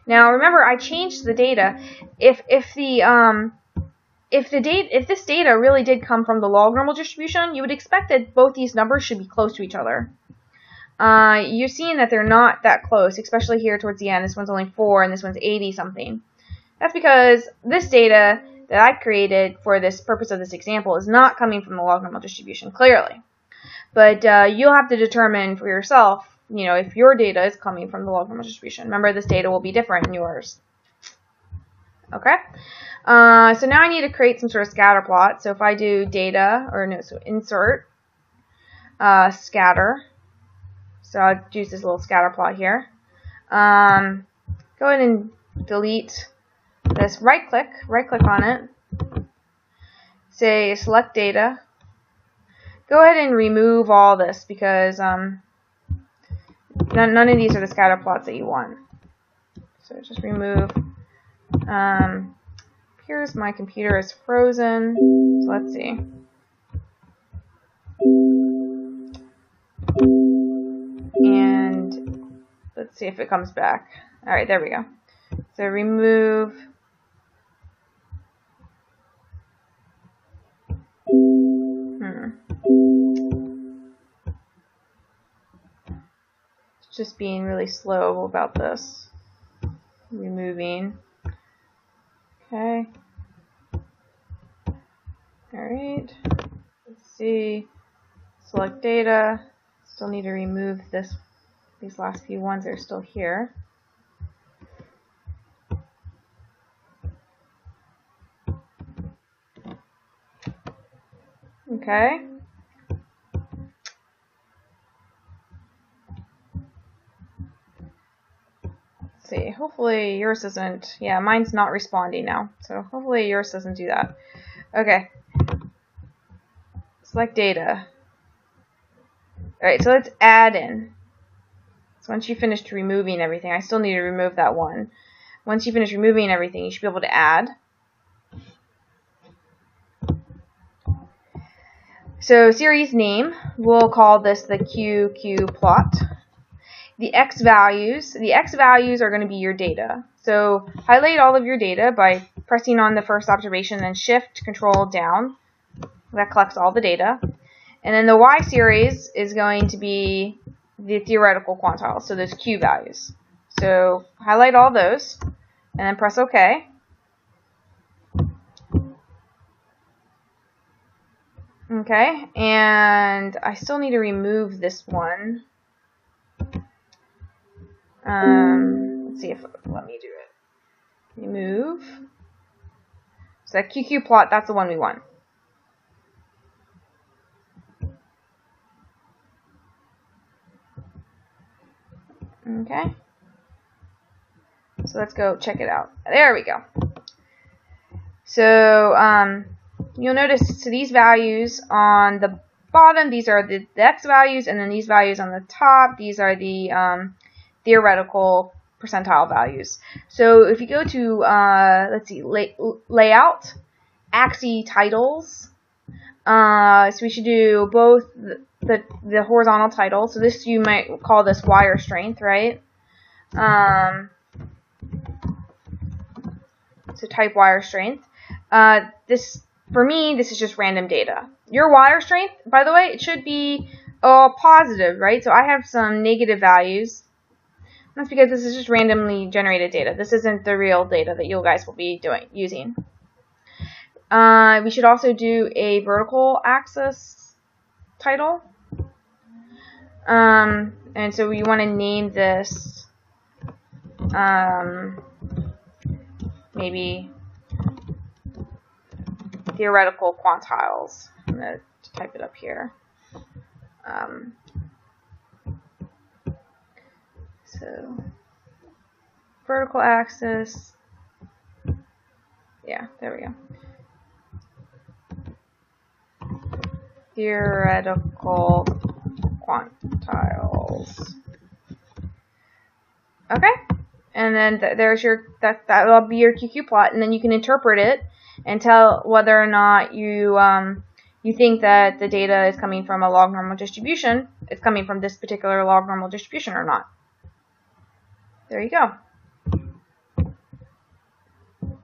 Now remember, I changed the data. If this data really did come from the log normal distribution, you would expect that both these numbers should be close to each other. You're seeing that they're not that close, especially here towards the end. This one's only 4 and this one's 80 something. That's because this data that I created for this purpose of this example is not coming from the log normal distribution, clearly. But you'll have to determine for yourself, if your data is coming from the log normal distribution. Remember, this data will be different in yours. Okay? So now I need to create some sort of scatter plot. So if I do data, so insert, scatter. So I'll use this little scatter plot here. Go ahead and delete this. Right click on it. Say select data. Go ahead and remove all this because none of these are the scatter plots that you want. So just remove. Here's my computer is frozen. So let's see. And let's see if it comes back. Alright, there we go. So remove. It's just being really slow about this. Removing. Okay. Alright. Let's see. Select data. Still need to remove these last few ones that are still here. Okay. Let's see. Hopefully yours isn't. Yeah, mine's not responding now. So hopefully yours doesn't do that. Okay. Select data. Alright, so let's add in. So once you finished removing everything, I still need to remove that one. Once you finish removing everything, you should be able to add. So series name, we'll call this the QQ plot. The X values are going to be your data. So highlight all of your data by pressing on the first observation, then Shift Control down. That collects all the data. And then the Y series is going to be the theoretical quantiles, so those Q values. So highlight all those, and then press OK. Okay, and I still need to remove this one. Let's see if it'll let me do it. Remove. So that QQ plot, that's the one we want. Okay. So let's go check it out. There we go. So you'll notice, so these values on the bottom, these are the X values, and then these values on the top, these are the theoretical percentile values. So if you go to, let's see, layout, axis titles, so we should do both the horizontal title. So this, you might call this wire strength, right? So type wire strength. This, for me, this is just random data. Your wire strength, by the way, it should be positive, right? So I have some negative values. That's because this is just randomly generated data. This isn't the real data that you guys will be using. We should also do a vertical axis title. And so we want to name this maybe theoretical quantiles. I'm going to type it up here. So vertical axis. Yeah, there we go. Theoretical quantiles. Okay, and then there's your that'll be your QQ plot, and then you can interpret it and tell whether or not you you think that the data is coming from a log normal distribution. It's coming from this particular log normal distribution or not. There you go.